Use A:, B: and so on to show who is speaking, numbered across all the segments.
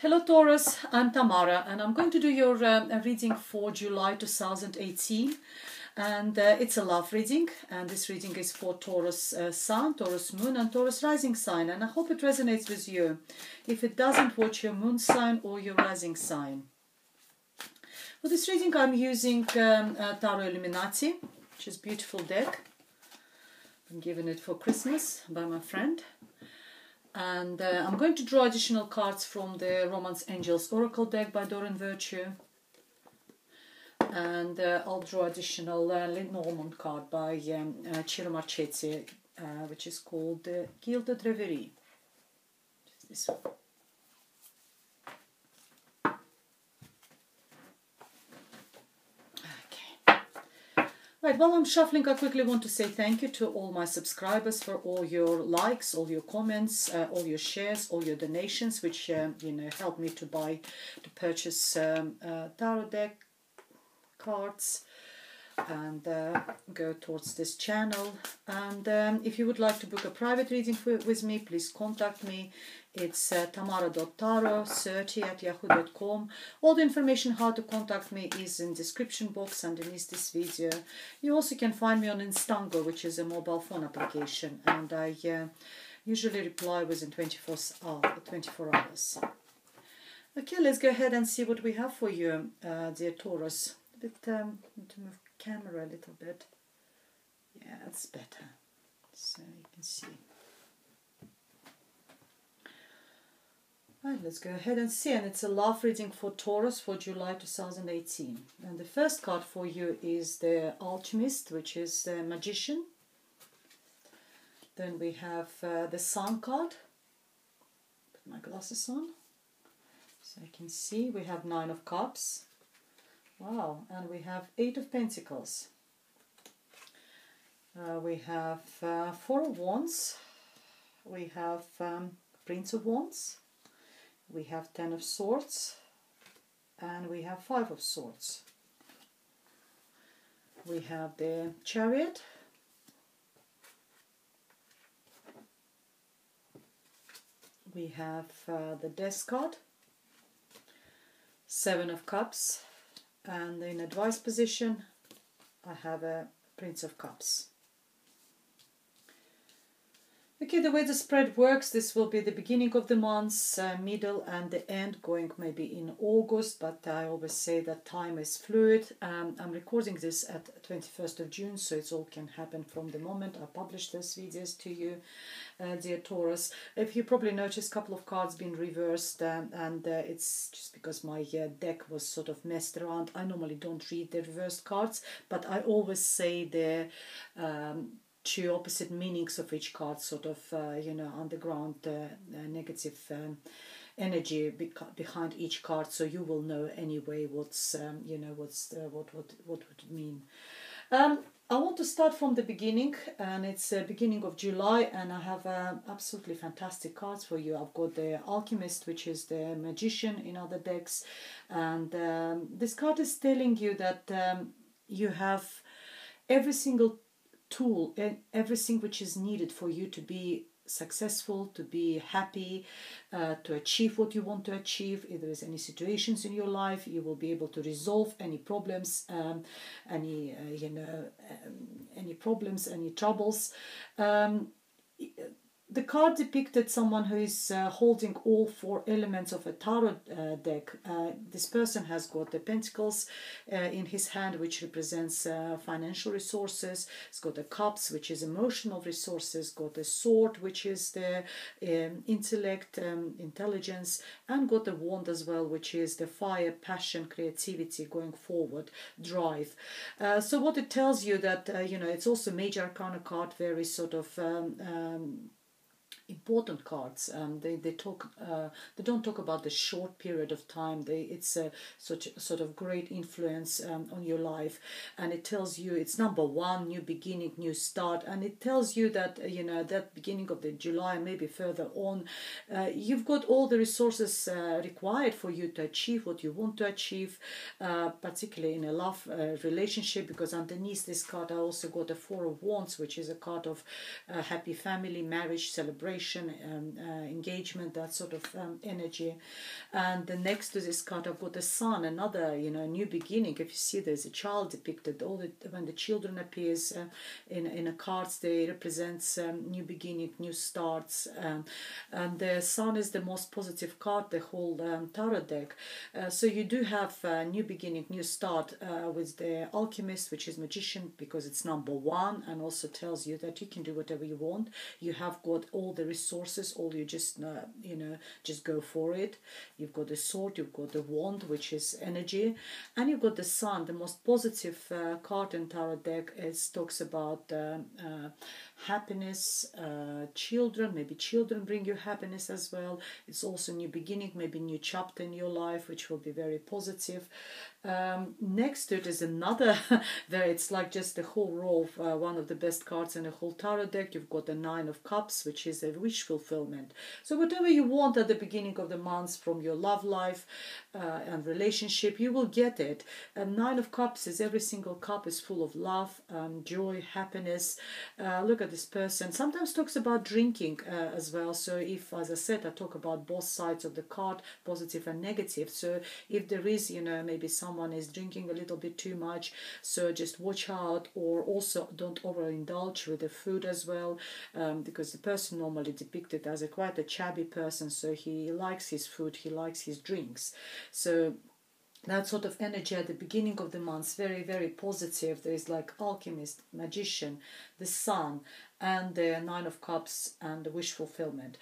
A: Hello Taurus, I'm Tamara and I'm going to do your reading for July 2018, and it's a love reading, and this reading is for Taurus Sun, Taurus Moon and Taurus Rising sign, and I hope it resonates with you. If it doesn't, watch your Moon sign or your Rising sign. For this reading I'm using Tarot Illuminati, which is a beautiful deck. I'm given it for Christmas by my friend. And I'm going to draw additional cards from the Romance Angels Oracle deck by Doreen Virtue. And I'll draw additional Lenormand card by Ciro Marchetti, which is called Gilded Reverie. This one. Right, while I'm shuffling, I quickly want to say thank you to all my subscribers for all your likes, all your comments, all your shares, all your donations, which help me to purchase tarot deck cards and go towards this channel. And if you would like to book a private reading with me, please contact me. It's tamara.taro30@yahoo.com. All the information how to contact me is in the description box underneath this video. You also can find me on Instango, which is a mobile phone application, and I usually reply within 24 hours. Okay, let's go ahead and see what we have for you, dear Taurus. Need to move camera a little bit. Yeah, that's better, so you can see. Right, let's go ahead and see, and it's a love reading for Taurus for July 2018. And the first card for you is the Alchemist, which is the Magician. Then we have the Sun card. Put my glasses on so I can see. We have Nine of Cups. Wow, and we have Eight of Pentacles. We have Four of Wands. We have Prince of Wands. We have Ten of Swords. And we have Five of Swords. We have the Chariot. We have the Death card. Seven of Cups. And in advice position, I have a Prince of Cups. Okay, the way the spread works, this will be the beginning of the month, middle and the end, going maybe in August, but I always say that time is fluid. I'm recording this at 21st of June, so it all can happen from the moment I publish these videos to you, dear Taurus. If you probably noticed, a couple of cards been reversed, and it's just because my deck was sort of messed around. I normally don't read the reversed cards, but I always say the two opposite meanings of each card, sort of underground negative energy behind each card, so you will know anyway what's what would it mean. I want to start from the beginning, and it's the beginning of July, and I have absolutely fantastic cards for you. I've got the Alchemist, which is the Magician in other decks, and this card is telling you that you have every single tool and everything which is needed for you to be successful, to be happy, to achieve what you want to achieve. If there is any situations in your life, you will be able to resolve any problems, any problems, any troubles. The card depicted someone who is holding all four elements of a tarot deck. This person has got the Pentacles in his hand, which represents financial resources. He's got the Cups, which is emotional resources. Got the Sword, which is the intellect, intelligence, and got the Wand as well, which is the fire, passion, creativity, going forward, drive. So what it tells you that it's also major arcana card, very sort of important cards. They don't talk about the short period of time. It's a sort of great influence on your life, and it tells you it's number one, new beginning, new start, and it tells you that that beginning of the July, maybe further on, you've got all the resources required for you to achieve what you want to achieve, particularly in a love relationship, because underneath this card I also got a Four of Wands, which is a card of happy family, marriage, celebration, preparation, engagement, that sort of energy. And the next to this card, I've got the sun, another, new beginning. If you see, there's a child depicted. When the children appears in a cards, they represents new beginning, new starts. And the sun is the most positive card, the whole tarot deck. So you do have new beginning, new start with the alchemist, which is magician, because it's number one, and also tells you that you can do whatever you want. You have got all the resources, all you just just go for it. You've got the sword, you've got the wand, which is energy, and you've got the sun. The most positive card in tarot deck talks about happiness, children. Maybe children bring you happiness as well. It's also new beginning, maybe new chapter in your life, which will be very positive. Next to it is another there, it's like just the whole row of one of the best cards in the whole tarot deck. You've got the Nine of Cups, which is a wish fulfillment. So whatever you want at the beginning of the month from your love life and relationship, you will get it. Nine of Cups is every single cup is full of love, joy, happiness. Look at this person. Sometimes talks about drinking as well. So if, as I said, I talk about both sides of the card, positive and negative. So if there is, maybe someone is drinking a little bit too much, so just watch out. Or also don't overindulge with the food as well, because the person normally depicted as quite a chubby person, so he likes his food, he likes his drinks. So that sort of energy at the beginning of the month, very, very positive. There is like alchemist, magician, the sun, and the Nine of Cups and the wish fulfillment.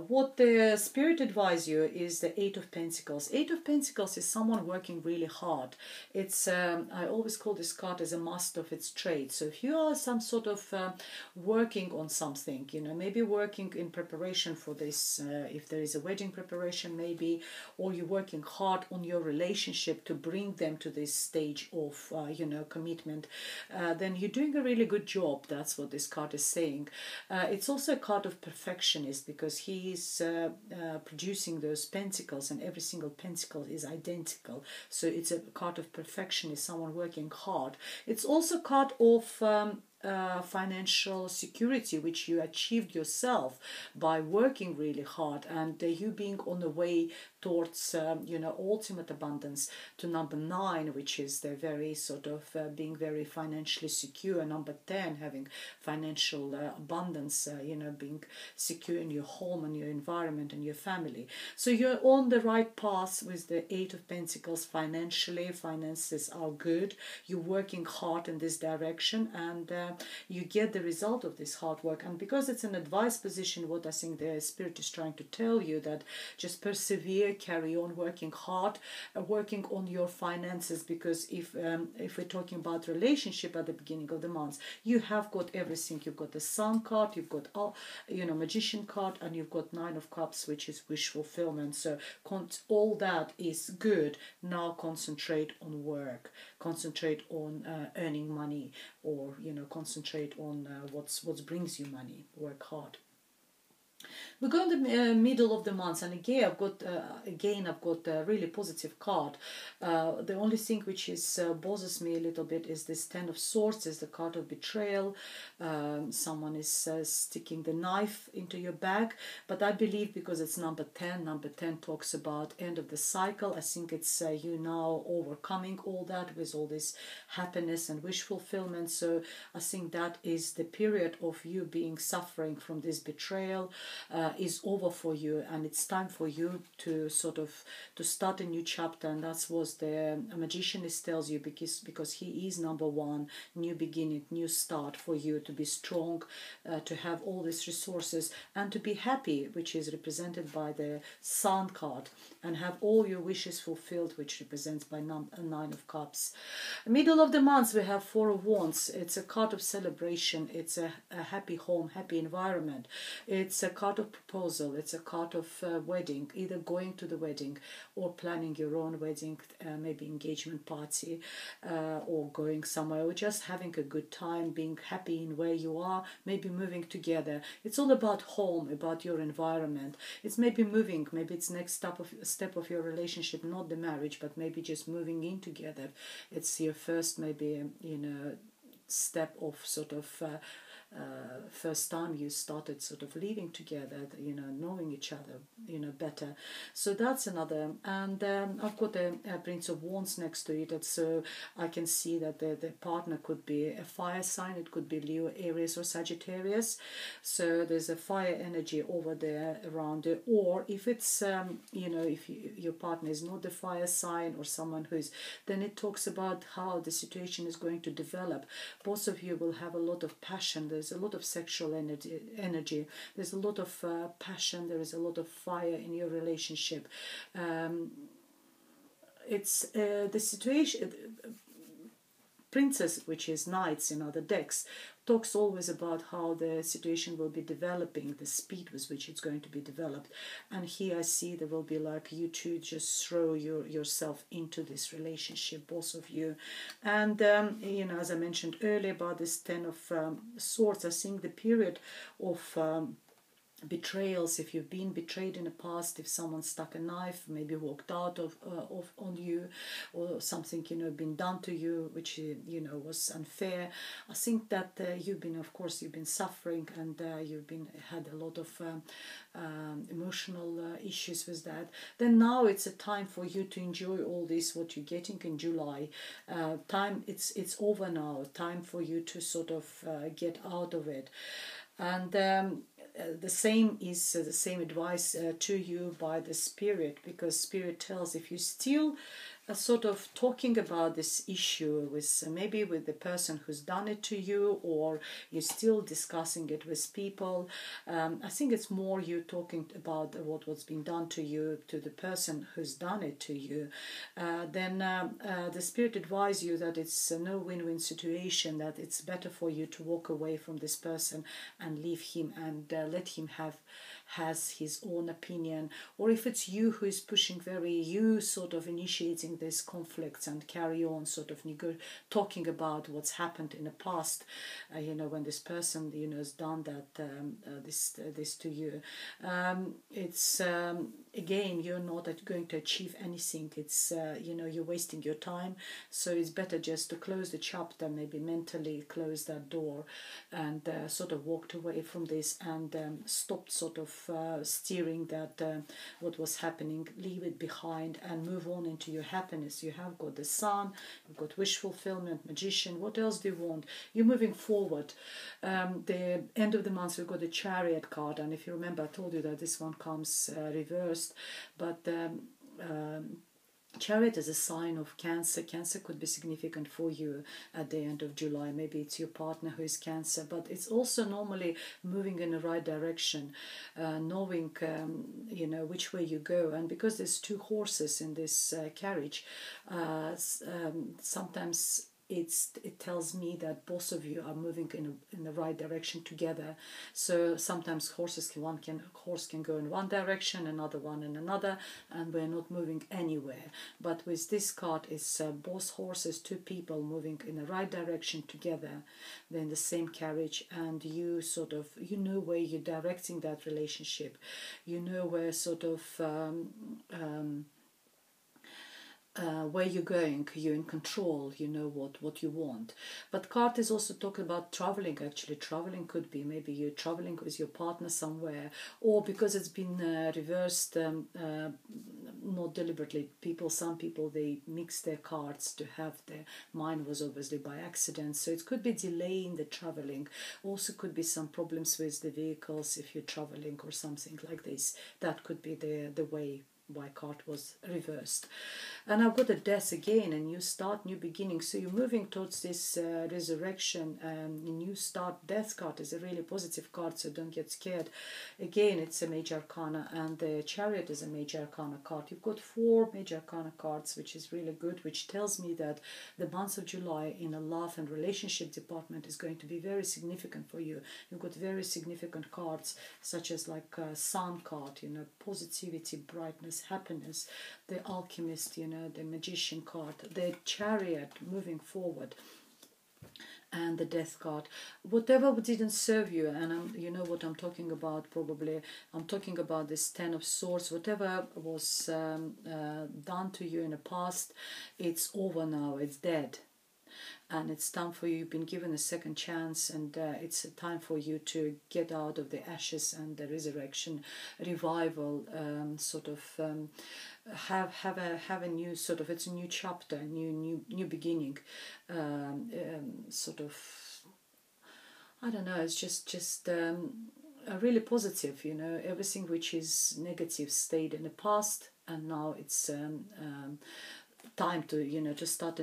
A: What the spirit advise you is the Eight of Pentacles. Eight of Pentacles is someone working really hard. It's I always call this card as a master of its trade. So if you are some sort of working on something, maybe working in preparation for this, if there is a wedding preparation maybe, or you're working hard on your relationship to bring them to this stage of commitment, then you're doing a really good job. That's what this card is saying. It's also a card of perfectionist, because he is producing those pentacles, and every single pentacle is identical. So it's a card of perfectionist, someone working hard. It's also a card of financial security, which you achieved yourself by working really hard, and you being on the way towards ultimate abundance. To number 9, which is the very sort of being very financially secure. Number 10, having financial abundance, being secure in your home and your environment and your family. So you're on the right path with the Eight of Pentacles financially. Finances are good. You're working hard in this direction, and you get the result of this hard work. And because it's an advice position, what I think the spirit is trying to tell you, that just persevere, carry on working hard, working on your finances. Because if we're talking about relationship at the beginning of the month, you have got everything. You've got the Sun card, you've got Magician card, and you've got Nine of Cups, which is wish fulfillment. So all that is good. Now concentrate on work, concentrate on earning money, or concentrate on what brings you money. Work hard. We go in the middle of the month, and again I've got a really positive card. The only thing which is bothers me a little bit is this Ten of Swords, is the card of betrayal. Someone is sticking the knife into your back, but I believe because it's number 10, number 10 talks about end of the cycle. I think it's you now overcoming all that with all this happiness and wish fulfillment. So I think that is the period of you being suffering from this betrayal is over for you, and it's time for you to sort of to start a new chapter. And that's what the magician tells you, because he is number 1, new beginning, new start for you, to be strong, to have all these resources, and to be happy, which is represented by the Sun card, and have all your wishes fulfilled, which represents by Nine of Cups. Middle of the month we have Four of Wands. It's a card of celebration. It's a happy home, happy environment. It's a card of proposal. It's a card of wedding, either going to the wedding or planning your own wedding, maybe engagement party, or going somewhere, or just having a good time, being happy in where you are, maybe moving together. It's all about home, about your environment. It's maybe moving, maybe it's next step of your relationship, not the marriage, but maybe just moving in together. It's your first maybe step of sort of first time you started sort of living together, you know, knowing each other, you know, better. So that's another. And I've got a Prince of Wands next to it, so I can see that the partner could be a fire sign. It could be Leo, Aries, or Sagittarius. So there's a fire energy over there around it. Or if it's you know, if your partner is not the fire sign or someone who's, then it talks about how the situation is going to develop. Both of you will have a lot of passion. There's a lot of sexual energy. There's a lot of passion. There is a lot of fire in your relationship. It's the situation. Princess, which is knights in other decks, talks always about how the situation will be developing, the speed with which it's going to be developed. And here I see there will be like you two just throw yourself into this relationship, both of you. And you know, as I mentioned earlier about this Ten of Swords, I think the period of betrayals, if you've been betrayed in the past, if someone stuck a knife, maybe walked out of on you, or something, you know, been done to you which, you know, was unfair. I think that you've been, of course, you've been suffering, and you've been had a lot of emotional issues with that. Then now it's a time for you to enjoy all this what you're getting in July. Time, it's over now. Time for you to sort of get out of it. And the same is the same advice to you by the Spirit, because Spirit tells if you still sort of talking about this issue with maybe with the person who's done it to you, or you're still discussing it with people, I think it's more you talking about what's been done to you to the person who's done it to you, then the Spirit advise you that it's no win-win situation, that it's better for you to walk away from this person and leave him, and let him has his own opinion. Or if it's you who is pushing you sort of initiating these conflicts and carry on sort of talking about what's happened in the past, you know, when this person, you know, has done that this to you, it's again, you're not going to achieve anything. It's you know, you're wasting your time. So it's better just to close the chapter, maybe mentally close that door, and sort of walked away from this, and stopped sort of steering that what was happening, leave it behind and move on into your happiness. You have got the Sun, you've got wish fulfillment, Magician. What else do you want? You're moving forward. The end of the month we've got the Chariot card, and if you remember, I told you that this one comes reversed, but Chariot is a sign of Cancer. Cancer could be significant for you at the end of July. Maybe it's your partner who is Cancer, but it's also normally moving in the right direction, knowing you know, which way you go. And because there's two horses in this carriage, sometimes it tells me that both of you are moving in the right direction together. So sometimes horse can go in one direction, another one in another, and we're not moving anywhere. But with this card, it's both horses, two people moving in the right direction together. They're in the same carriage, and you sort of, you know where you're directing that relationship. You know where sort of where you're going, you're in control, you know what you want. But card is also talking about traveling. Actually, traveling could be maybe you're traveling with your partner somewhere, or because it's been reversed, not deliberately. Some people they mix their cards to have mine was obviously by accident. So it could be delay in the traveling. Also could be some problems with the vehicles if you're traveling or something like this. That could be the way why card was reversed. And I've got a Death again, a new start, new beginning. So you're moving towards this resurrection, new start. Death card is a really positive card, so don't get scared. Again, it's a major arcana, and the Chariot is a major arcana card. You've got 4 major arcana cards, which is really good, which tells me that the month of July in a love and relationship department is going to be very significant for you. You've got very significant cards, such as like Sun card, you know, positivity, brightness, happiness, the Alchemist, you know, the Magician card, the Chariot, moving forward, and the Death card. Whatever didn't serve you, and you know what I'm talking about probably, I'm talking about this Ten of Swords. Whatever was done to you in the past, it's over now, it's dead. and it's time for you. You've been given a second chance, and it's a time for you to get out of the ashes and the resurrection, revival, have a new sort of, it's a new chapter, new beginning, sort of, I don't know, it's just really positive, you know. Everything which is negative stayed in the past, and now it's time to, you know, to start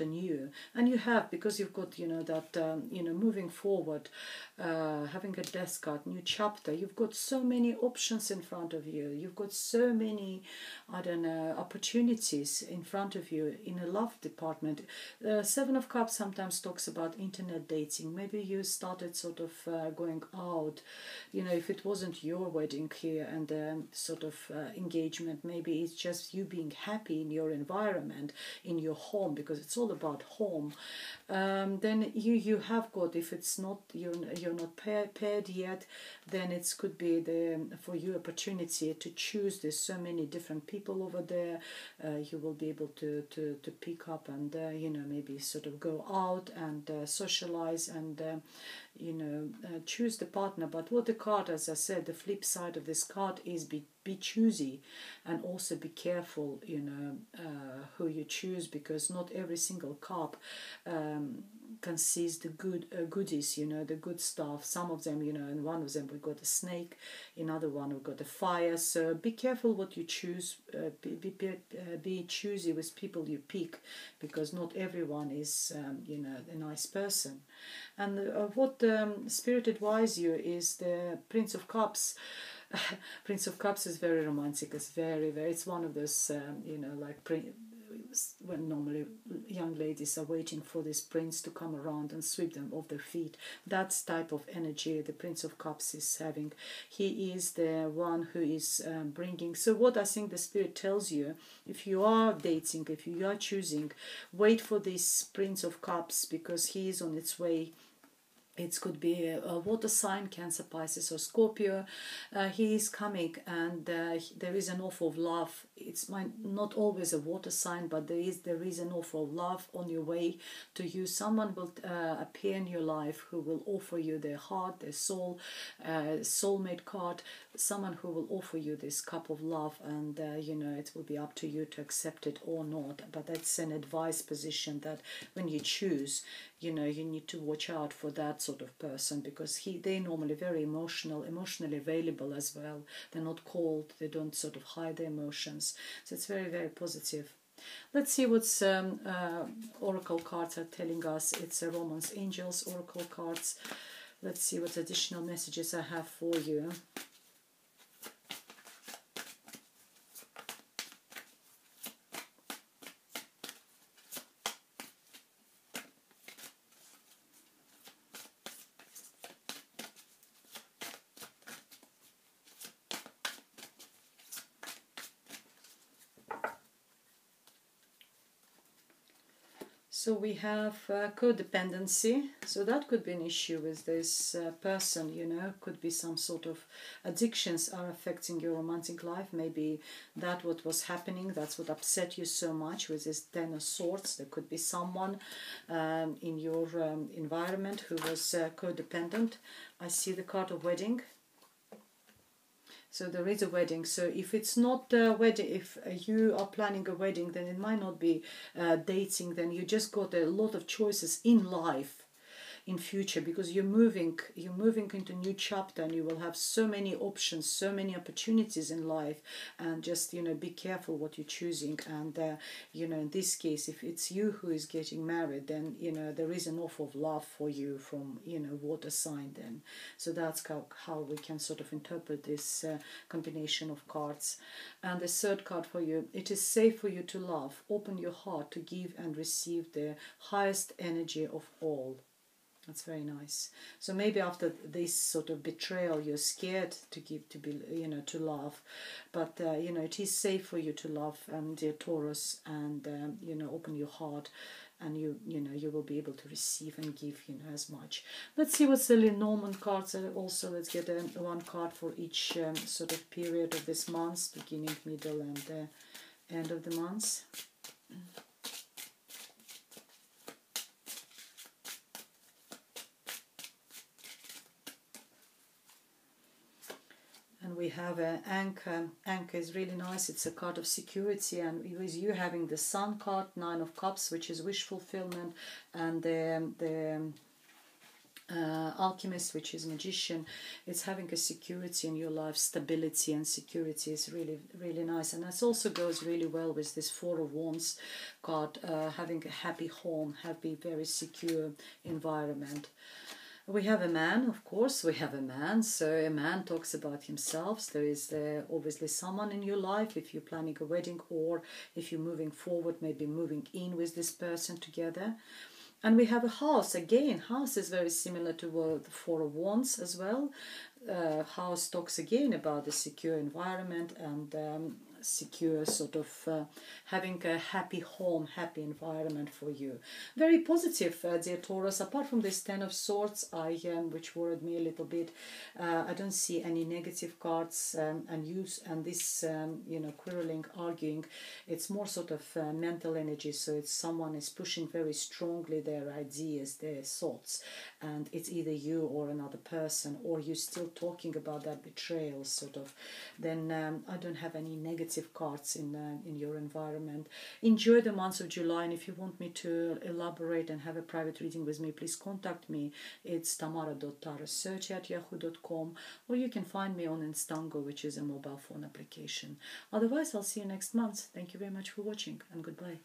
A: anew. And you have, because you've got, you know, that you know, moving forward, having a death card, new chapter. You've got so many options in front of you. You've got so many, I don't know, opportunities in front of you in a love department. Seven of Cups sometimes talks about internet dating. Maybe you started sort of going out, you know, if it wasn't your wedding here and sort of engagement, maybe it's just you being happy in your environment, in your home, because it's all about home. Then you have got, if it's not, you're not paired yet, then it could be for you opportunity to choose. There's so many different people over there. You will be able to pick up and you know, maybe sort of go out and socialize and you know, choose the partner. But what the card, as I said, the flip side of this card is be choosy, and also be careful, you know, who you choose, because not every single cup can seize the goodies, you know, the good stuff. Some of them, you know, in one of them we got a snake, in other one we got a fire. So be careful what you choose. Be choosy with people you pick, because not everyone is you know, a nice person. And what Spirit advise you is the Prince of Cups. Prince of Cups is very romantic. It's very, it's one of those you know, like when normally young ladies are waiting for this prince to come around and sweep them off their feet. That's type of energy the Prince of Cups is having. He is the one who is bringing. So what I think the Spirit tells you, if you are dating, if you are choosing, wait for this Prince of Cups, because he is on its way. It could be a water sign, Cancer, Pisces or Scorpio. He is coming, and there is an offer of love. It's not always a water sign, but there is an offer of love on your way to you. Someone will appear in your life who will offer you their heart, their soul, soulmate card. Someone who will offer you this cup of love, and you know, it will be up to you to accept it or not. But that's an advice position, that when you choose, you know, you need to watch out for that sort of person, because they're normally very emotionally available as well. They're not cold, they don't sort of hide their emotions. So it's very, very positive. Let's see what's oracle cards are telling us. It's a Romance Angels oracle cards. Let's see what additional messages I have for you. So we have codependency. So that could be an issue with this person, you know. Could be some sort of addictions are affecting your romantic life. Maybe that what was happening, that's what upset you so much with this Ten of Swords. There could be someone in your environment who was codependent. I see the card of wedding. So there is a wedding. So if it's not a wedding, if you are planning a wedding, then it might not be dating. Then you just got a lot of choices in life, in future, because you're moving into a new chapter, and you will have so many options, so many opportunities in life. And just, you know, be careful what you're choosing. And you know, in this case, if it's you who is getting married, then, you know, there is an offer of love for you from, you know, water sign then. So that's how we can sort of interpret this combination of cards. And the third card for you: it is safe for you to love. Open your heart to give and receive the highest energy of all. That's very nice. So maybe after this sort of betrayal, you're scared to give, to be, you know, to love, but you know, it is safe for you to love, dear Taurus, and you know, open your heart, and you know, you will be able to receive and give, you know, as much. Let's see what's the Lenormand cards are. Also, let's get one card for each sort of period of this month, beginning, middle, and end of the month. And we have an anchor. Anchor is really nice. It's a card of security, and with you having the Sun card, Nine of Cups, which is wish fulfillment, and the Alchemist, which is magician. It's having a security in your life. Stability and security is really, really nice, and this also goes really well with this Four of Wands card, having a happy home, happy, very secure environment. We have a man, of course, we have a man. So a man talks about himself. So there is obviously someone in your life, if you're planning a wedding, or if you're moving forward, maybe moving in with this person together. And we have a house. Again, house is very similar to the Four of Wands as well. House talks again about the secure environment and secure sort of having a happy home, happy environment for you. Very positive, dear Taurus. Apart from this Ten of Swords, which worried me a little bit, I don't see any negative cards and this quarreling, arguing. It's more sort of mental energy. So it's someone is pushing very strongly their ideas, their thoughts, and it's either you or another person, or you still talking about that betrayal sort of. Then I don't have any negative cards in your environment. Enjoy the month of July, and if you want me to elaborate and have a private reading with me, please contact me. It's tamara.tarassearch@yahoo.com, or you can find me on Instango, which is a mobile phone application. Otherwise, I'll see you next month. Thank you very much for watching, and goodbye.